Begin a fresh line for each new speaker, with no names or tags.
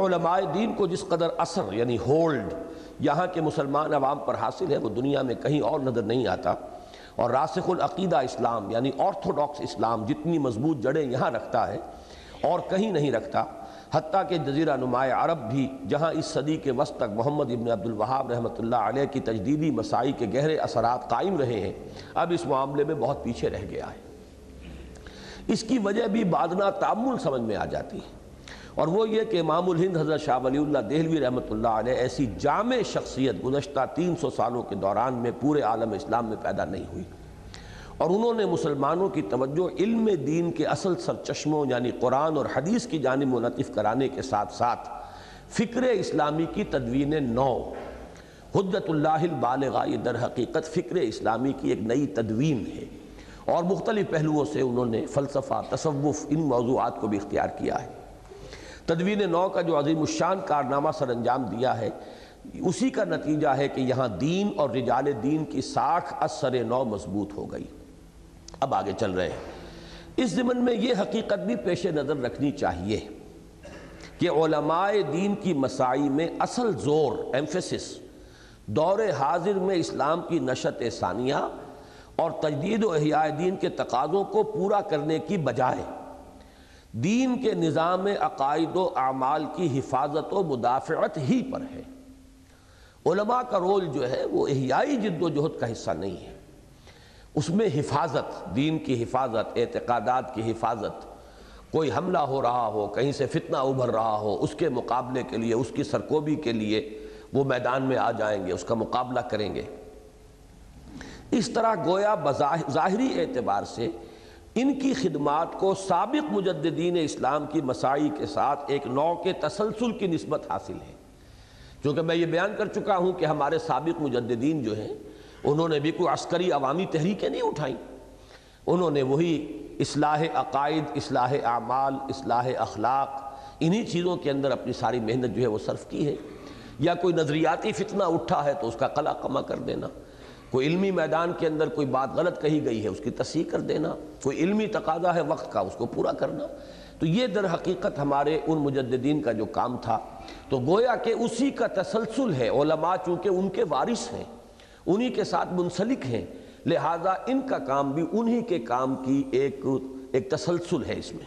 علماء دین کو جس قدر اثر یعنی ہولڈ یہاں کے مسلمان عوام پر حاصل ہے وہ دنیا میں کہیں اور نظر نہیں آتا، اور راسخ العقیدہ اسلام یعنی آرتھوڈاکس اسلام جتنی مضبوط جڑیں یہاں رکھتا ہے اور کہیں نہیں رکھتا، حتیٰ کہ جزیرہ نماء عرب بھی جہاں اس صدی کے وسط تک محمد ابن عبد الوہاب رحمۃ اللہ علیہ کی تجدیدی مساعی کے گہرے اثرات قائم رہے ہیں، اب اس معاملے میں بہت پیچھے رہ گیا ہے۔ اس کی وجہ بھی بادنا تأمل سمجھ میں آ جاتی ہے، اور وہ یہ کہ امام الہند حضرت شاہ ولی اللہ دہلوی رحمۃ اللہ علیہ ایسی جامع شخصیت گزشتہ 300 سالوں کے دوران میں پورے عالم اسلام میں پیدا نہیں ہوئی، اور انہوں نے مسلمانوں کی توجہ علم دین کے اصل سرچشموں یعنی قرآن اور حدیث کی جانب منعطف کرانے کے ساتھ ساتھ فکر اسلامی کی تدوین نو، حجت اللہ البالغہ، یہ در حقیقت فکر اسلامی کی ایک نئی تدوین ہے، اور مختلف پہلوؤں سے انہوں نے فلسفہ، تصوف، ان موضوعات کو بھی اختیار کیا ہے۔ تدوین نو کا جو عظیم الشان کارنامہ سر انجام دیا ہے، اسی کا نتیجہ ہے کہ یہاں دین اور رجال دین کی ساکھ از سر نو مضبوط ہو گئی۔ اب آگے چل رہے ہیں، اس ضمن میں یہ حقیقت بھی پیش نظر رکھنی چاہیے کہ علماء دین کی مساعی میں اصل زور، ایمفیسس، دور حاضر میں اسلام کی نشأت ثانیہ اور تجدید و احیاء دین کے تقاضوں کو پورا کرنے کی بجائے دین کے نظام عقائد و اعمال کی حفاظت و مدافعت ہی پر ہے۔ علماء کا رول جو ہے وہ احیائی جد و جہد کا حصہ نہیں ہے، اس میں حفاظت، دین کی حفاظت، اعتقادات کی حفاظت، کوئی حملہ ہو رہا ہو، کہیں سے فتنہ ابھر رہا ہو، اس کے مقابلے کے لیے، اس کی سرکوبی کے لیے وہ میدان میں آ جائیں گے، اس کا مقابلہ کریں گے۔ اس طرح گویا ظاہری اعتبار سے ان کی خدمات کو سابق مجددین اسلام کی مساعی کے ساتھ ایک نوع کے تسلسل کی نسبت حاصل ہے، کیونکہ میں یہ بیان کر چکا ہوں کہ ہمارے سابق مجددین جو ہیں انہوں نے بھی کوئی عسکری عوامی تحریکیں نہیں اٹھائیں، انہوں نے وہی اصلاح عقائد، اصلاح اعمال، اصلاح اخلاق، انہی چیزوں کے اندر اپنی ساری محنت جو ہے وہ صرف کی ہے۔ یا کوئی نظریاتی فتنہ اٹھا ہے تو اس کا قلع قمع کر دینا، کوئی علمی میدان کے اندر کوئی بات غلط کہی گئی ہے اس کی تصحیح کر دینا، کوئی علمی تقاضا ہے وقت کا اس کو پورا کرنا، تو یہ در حقیقت ہمارے ان مجددین کا جو کام تھا، تو گویا کہ اسی کا تسلسل ہے۔ علماء چونکہ ان کے وارث ہیں، انہی کے ساتھ منسلک ہیں، لہذا ان کا کام بھی انہی کے کام کی ایک تسلسل ہے اس میں۔